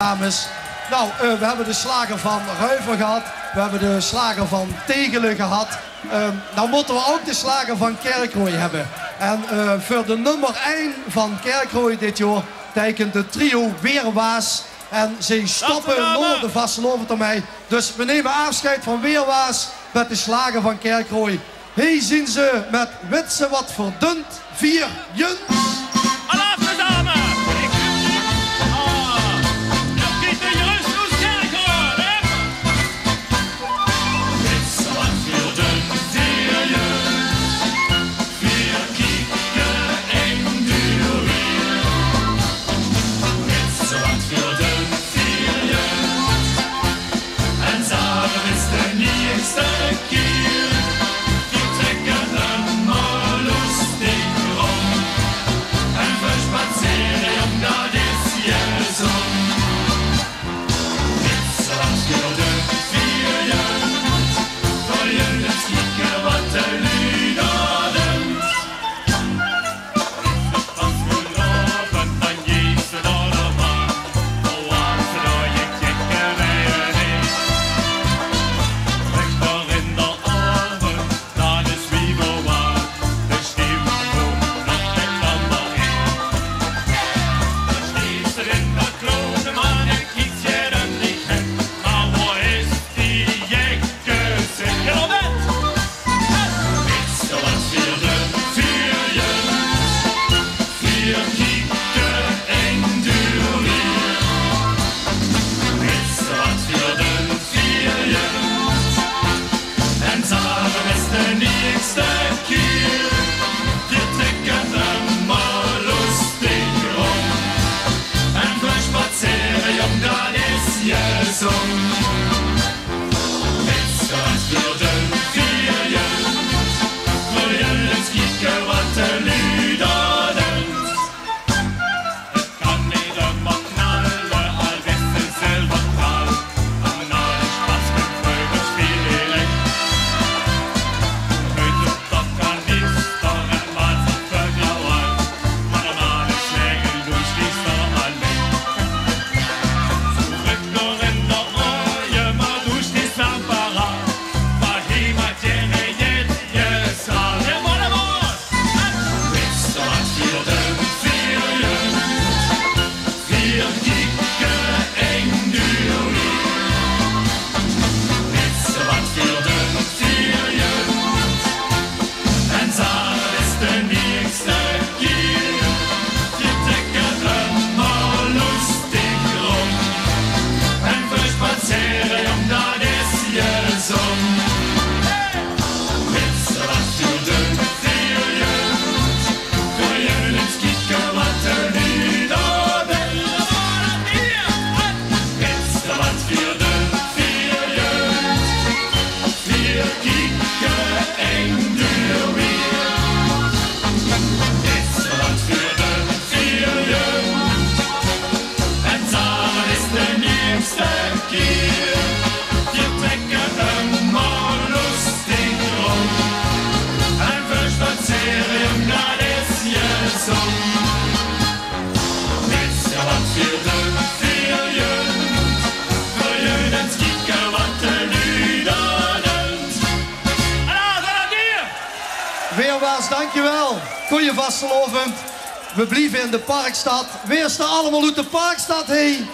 Dames. Nou, we hebben de slager van Ruiver gehad. We hebben de slager van Tegelen gehad. Nou moeten we ook de slager van Kerkrooij hebben. En voor de nummer 1 van Kerkrooij dit jaar tekent de trio Weerwaas. En ze stoppen onder de Vastelovend. Dus we nemen afscheid van Weerwaas met de slager van Kerkrooij. Hier zien ze met witse wat verdund 4 juns. Weerwaas, dankjewel. Goeie Vastelovend. We blijven in de Parkstad. Weerste allemaal uit de Parkstad, hey.